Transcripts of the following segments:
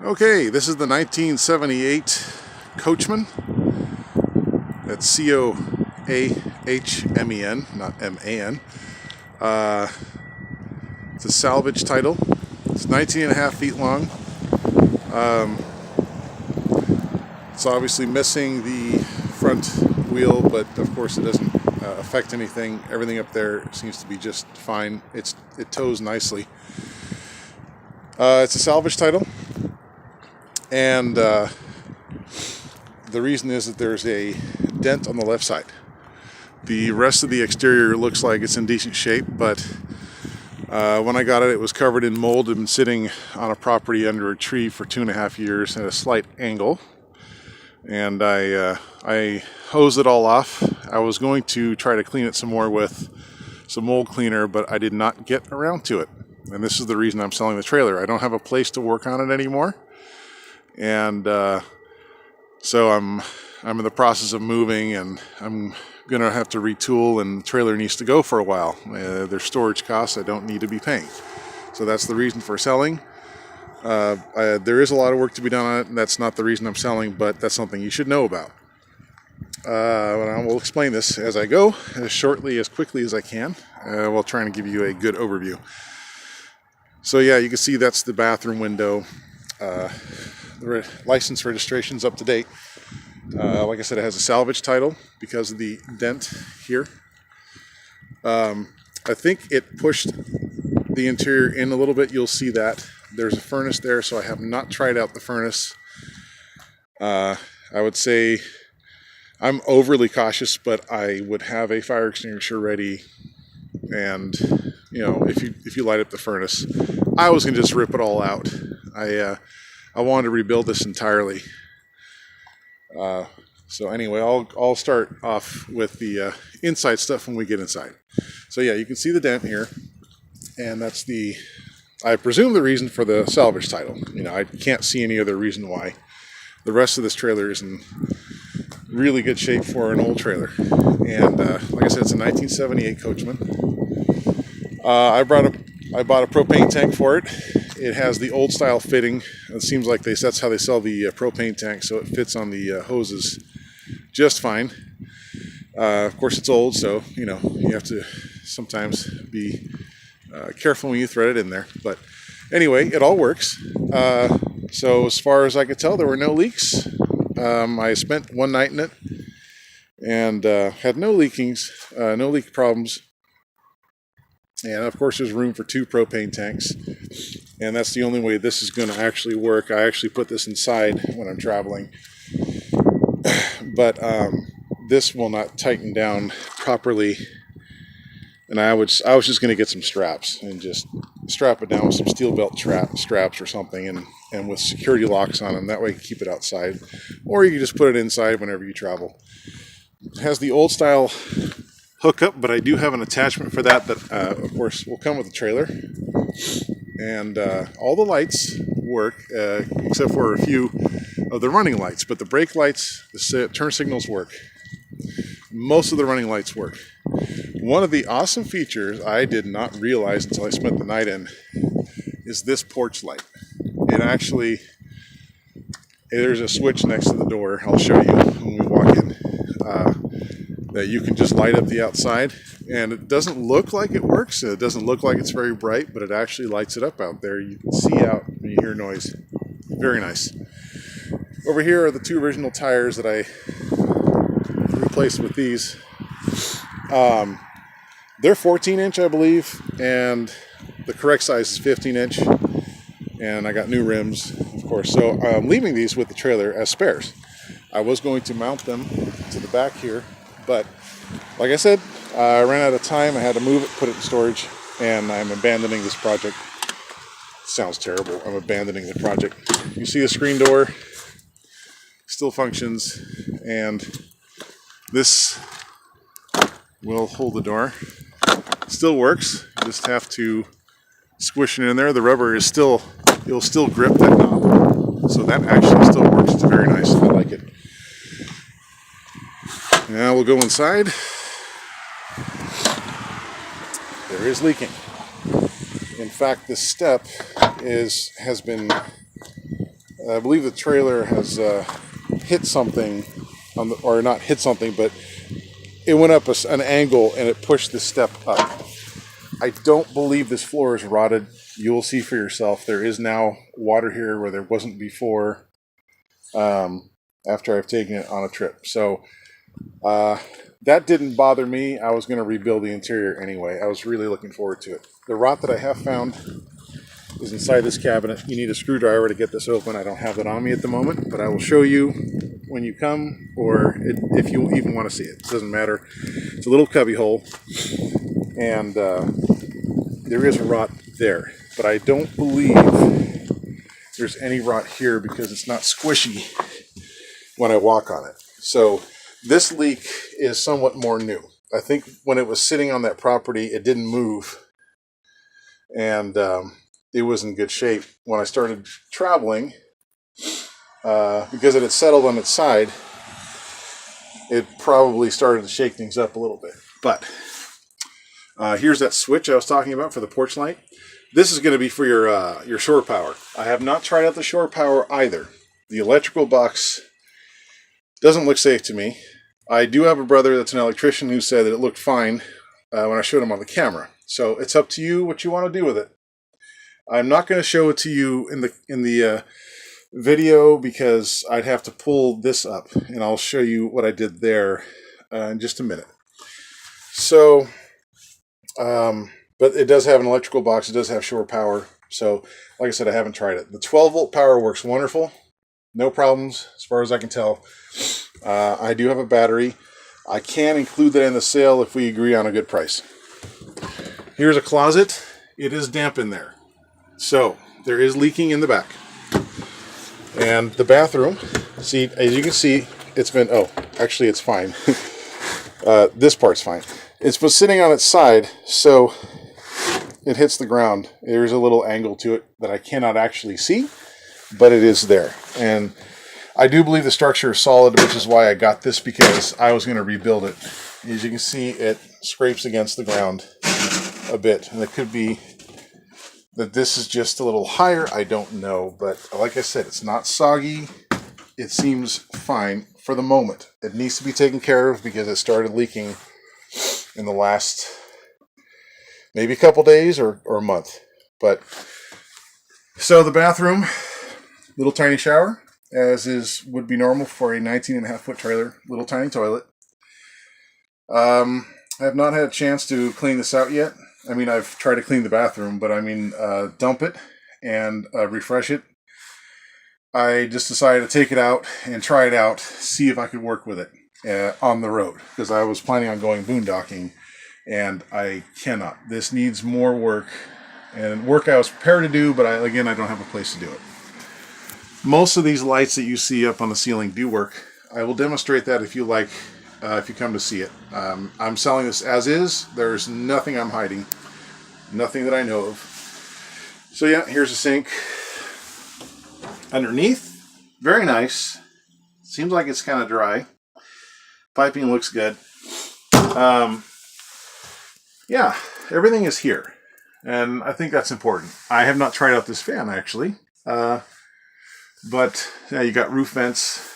Okay, this is the 1978 Coachmen. That's C-O-A-H-M-E-N, not M-A-N. It's a salvage title. It's 19 and a half feet long. It's obviously missing the front wheel, but of course it doesn't affect anything. Everything up there seems to be just fine. It tows nicely. It's a salvage title. And the reason is that there's a dent on the left side. The rest of the exterior looks like it's in decent shape, but when I got it, it was covered in mold. It had been sitting on a property under a tree for 2.5 years at a slight angle. And I hosed it all off. I was going to try to clean it some more with some mold cleaner, but I did not get around to it. And this is the reason I'm selling the trailer. I don't have a place to work on it anymore. And so I'm in the process of moving, and I'm gonna have to retool, and the trailer needs to go for a while. There's storage costs I don't need to be paying, so that's the reason for selling. There is a lot of work to be done on it, and that's not the reason I'm selling, but that's something you should know about. I will explain this as I go, as shortly, as quickly as I can, while trying to give you a good overview. So yeah, you can see that's the bathroom window. The license registration's up to date. Like I said, it has a salvage title because of the dent here. I think it pushed the interior in a little bit. You'll see that. There's a furnace there, so I have not tried out the furnace. I would say I'm overly cautious, but I would have a fire extinguisher ready. And if you light up the furnace, I was gonna just rip it all out. I wanted to rebuild this entirely. So anyway, I'll start off with the inside stuff when we get inside. So yeah, you can see the dent here, and that's I presume the reason for the salvage title. I can't see any other reason why. The rest of this trailer is in really good shape for an old trailer. And like I said, it's a 1978 Coachmen. I bought a propane tank for it. It has the old style fitting. It seems like that's how they sell the propane tank, so it fits on the hoses just fine. Of course, it's old, so you have to sometimes be careful when you thread it in there. But anyway, it all works. So as far as I could tell, there were no leaks. I spent one night in it and had no leak problems. And of course, there's room for 2 propane tanks, and that's the only way this is going to actually work. I actually put this inside when I'm traveling, but this will not tighten down properly. And I was just going to get some straps and just strap it down with some steel belt straps or something, and with security locks on them. That way you can keep it outside, or you can just put it inside whenever you travel. It has the old style hookup, but I do have an attachment for that of course will come with the trailer. And all the lights work except for a few of the running lights, but the brake lights, the turn signals work. Most of the running lights work. One of the awesome features I did not realize until I spent the night in is this porch light. There's a switch next to the door. I'll show you when we walk in. That you can just light up the outside, and it doesn't look like it works. It doesn't look like it's very bright, but it actually lights it up out there. You can see out and you hear noise. Very nice. Over here are the 2 original tires that I replaced with these. They're 14-inch, I believe, and the correct size is 15-inch. And I got new rims, of course. So I'm leaving these with the trailer as spares. I was going to mount them to the back here, but like I said, I ran out of time. I had to move it, put it in storage, and I'm abandoning this project. Sounds terrible. I'm abandoning the project. You see the screen door still functions, and this will hold the door. Still works. You just have to squish it in there. The rubber is you'll still grip that knob. So that actually still works. It's very nice. I like it. Now we'll go inside. There is leaking. In fact, this step has been I believe the trailer has hit something, or not hit something, but it went up an angle and it pushed the step up. I don't believe this floor is rotted. You'll see for yourself. There is now water here where there wasn't before, after I've taken it on a trip. So that didn't bother me. I was going to rebuild the interior anyway. I was really looking forward to it. The rot that I have found is inside this cabinet. You need a screwdriver to get this open. I don't have that on me at the moment, but I will show you when you come, or if you even want to see it. It doesn't matter. It's a little cubby hole, and there is a rot there, but I don't believe there's any rot here because it's not squishy when I walk on it. So this leak is somewhat more new. I think when it was sitting on that property, it didn't move, and it was in good shape. When I started traveling, because it had settled on its side, it probably started to shake things up a little bit. But here's that switch I was talking about for the porch light. This is going to be for your shore power. I have not tried out the shore power either. The electrical box doesn't look safe to me. I do have a brother that's an electrician who said that it looked fine when I showed him on the camera. So it's up to you what you want to do with it. I'm not going to show it to you in the video because I'd have to pull this up, and I'll show you what I did there in just a minute. So, but it does have an electrical box. It does have shore power. So, like I said, I haven't tried it. The 12-volt power works wonderful. No problems as far as I can tell. I do have a battery. I can include that in the sale if we agree on a good price. Here's a closet. It is damp in there. So, there is leaking in the back. And the bathroom, see, as you can see, it's been, oh, actually it's fine. This part's fine. It's been sitting on its side, so it hits the ground. There's a little angle to it that I cannot actually see, but it is there. And I do believe the structure is solid, which is why I got this, because I was going to rebuild it. As you can see, it scrapes against the ground a bit, and it could be that this is just a little higher. I don't know, but like I said, it's not soggy. It seems fine for the moment. It needs to be taken care of because it started leaking in the last maybe a couple days or a month. But so the bathroom, little tiny shower, as would be normal for a 19.5-foot trailer, little tiny toilet. I have not had a chance to clean this out yet. I mean, I've tried to clean the bathroom, but I mean, dump it and refresh it. I just decided to take it out and try it out, see if I could work with it on the road, because I was planning on going boondocking, and I cannot. This needs more work, and work I was prepared to do, but I don't have a place to do it. Most of these lights that you see up on the ceiling do work. I will demonstrate that if you like. If you come to see it. I'm selling this as is. There's nothing I'm hiding. Nothing that I know of. So yeah, here's a sink. Underneath, very nice. Seems like it's kind of dry. Piping looks good. Yeah, everything is here. And I think that's important. I have not tried out this fan, actually. But yeah, you got roof vents.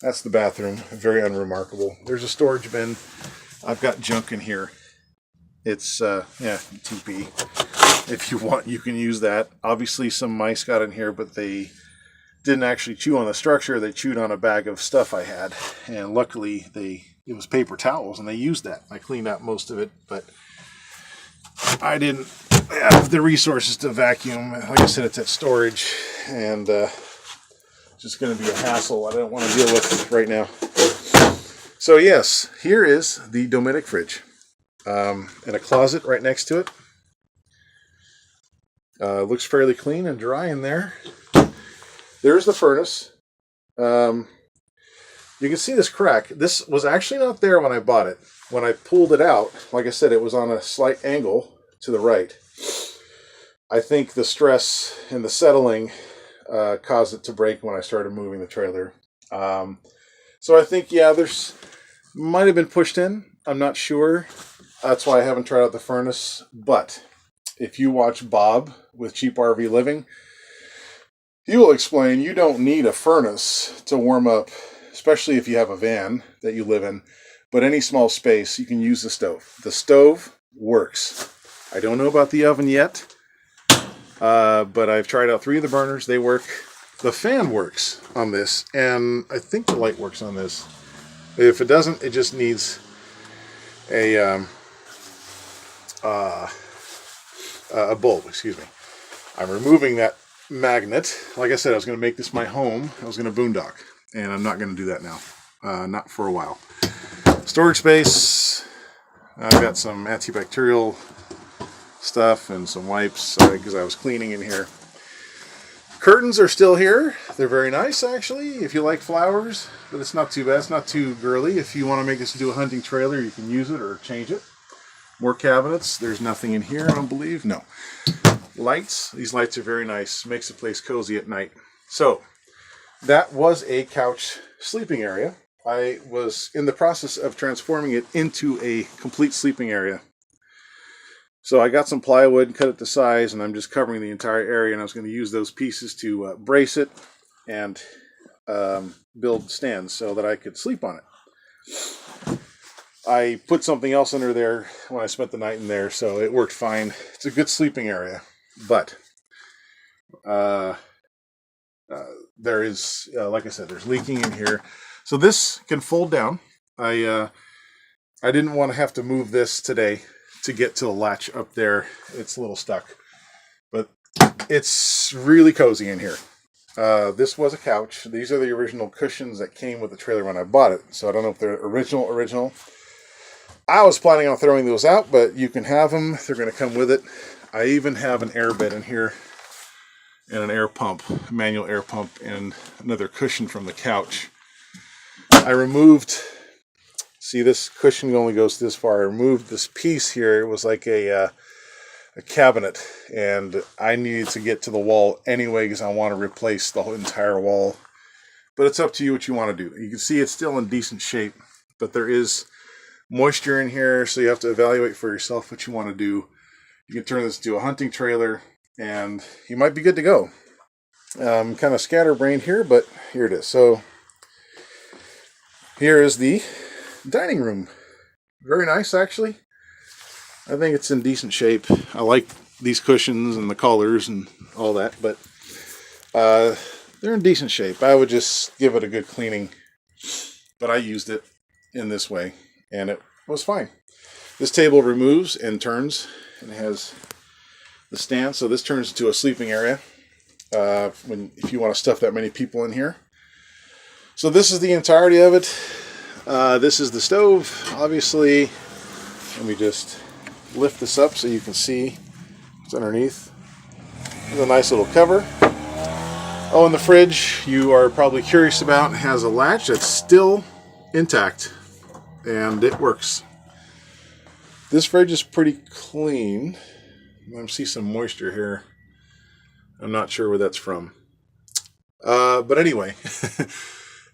That's the bathroom. Very unremarkable. There's a storage bin. I've got junk in here. It's, yeah, TP. If you want, you can use that. Obviously, some mice got in here, but they didn't actually chew on the structure. They chewed on a bag of stuff I had. And luckily, it was paper towels, and they used that. I cleaned out most of it, but I didn't have the resources to vacuum. Like I said, it's at storage, and just going to be a hassle I don't want to deal with right now. So yes, here is the Dometic fridge, and a closet right next to it. Looks fairly clean and dry in there. There's the furnace. You can see this crack. This was actually not there when I bought it. When I pulled it out, like I said, it was on a slight angle to the right. I think the stress and the settling caused it to break when I started moving the trailer. So I think, yeah, might have been pushed in. I'm not sure. That's why I haven't tried out the furnace. But if you watch Bob with Cheap RV Living, He will explain you don't need a furnace to warm up, especially if you have a van that you live in, but any small space, you can use the stove. The stove works. I don't know about the oven yet, but I've tried out 3 of the burners. They work. The fan works on this, and I think the light works on this. If it doesn't, it just needs a bulb, excuse me. I'm removing that magnet. Like I said, I was going to make this my home. I was going to boondock, and I'm not going to do that now. Not for a while. Storage space. I've got some antibacterial stuff and some wipes because I was cleaning in here. Curtains are still here. They're very nice, actually, if you like flowers, but it's not too bad. It's not too girly. If you want to make this into a hunting trailer, you can use it or change it. More cabinets. There's nothing in here, I don't believe. No. Lights. These lights are very nice. Makes the place cozy at night. So, that was a couch sleeping area. I was in the process of transforming it into a complete sleeping area. So I got some plywood and cut it to size, and I'm just covering the entire area, and I was going to use those pieces to brace it and build stands so that I could sleep on it. I put something else under there when I spent the night in there, so it worked fine. It's a good sleeping area, but there is, like I said, there's leaking in here. So this can fold down. I didn't want to have to move this today to get to the latch up there. It's a little stuck, but it's really cozy in here. This was a couch. These are the original cushions that came with the trailer when I bought it, so I don't know if they're original. I was planning on throwing those out, but you can have them. They're going to come with it. I even have an air bed in here and an air pump, manual air pump, and another cushion from the couch. I removed, see, this cushion only goes this far. I removed this piece here. It was like a cabinet, and I needed to get to the wall anyway because I want to replace the whole entire wall. But it's up to you what you want to do. You can see it's still in decent shape, but there is moisture in here, so you have to evaluate for yourself what you want to do. You can turn this into a hunting trailer, and you might be good to go. I'm kind of scatterbrained here, but here it is. So here is the dining room. Very nice, actually. I think it's in decent shape. I like these cushions and the colors and all that, but they're in decent shape. I would just give it a good cleaning, but I used it in this way, and it was fine. This table removes and turns, and it has the stand, so this turns into a sleeping area if you want to stuff that many people in here. So this is the entirety of it. This is the stove, obviously. Let me just lift this up so you can see what's underneath. There's a nice little cover. Oh, and the fridge you are probably curious about has a latch that's still intact, and it works. This fridge is pretty clean. I see some moisture here. I'm not sure where that's from. But anyway,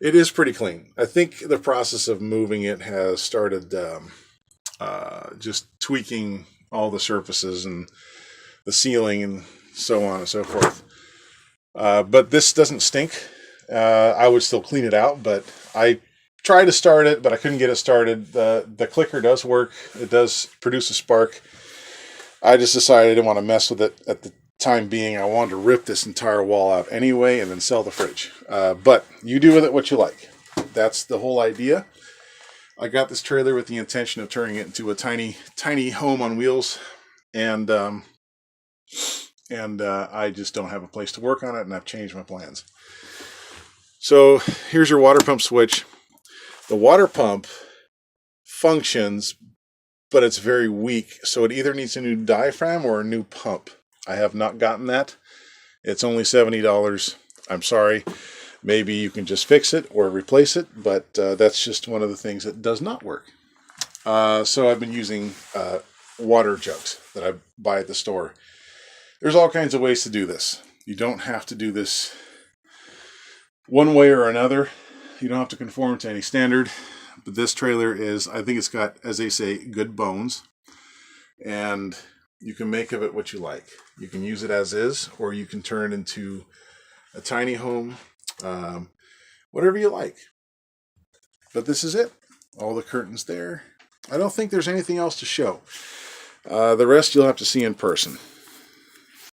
it is pretty clean. I think the process of moving it has started just tweaking all the surfaces and the ceiling and so on and so forth. But this doesn't stink. I would still clean it out, but I tried to start it, but I couldn't get it started. The clicker does work. It does produce a spark. I just decided I didn't want to mess with it at the time being. I wanted to rip this entire wall out anyway and then sell the fridge. But you do with it what you like. That's the whole idea. I got this trailer with the intention of turning it into a tiny, tiny home on wheels, and I just don't have a place to work on it, and I've changed my plans. So here's your water pump switch. The water pump functions, but it's very weak, so it either needs a new diaphragm or a new pump. I have not gotten that. It's only $70. I'm sorry. Maybe you can just fix it or replace it, but that's just one of the things that does not work. So I've been using water jugs that I buy at the store. There's all kinds of ways to do this. You don't have to do this one way or another. You don't have to conform to any standard. But this trailer is, I think it's got, as they say, good bones. And you can make of it what you like. You can use it as is, or you can turn it into a tiny home, whatever you like. But this is it. All the curtains there. I don't think there's anything else to show. The rest you'll have to see in person.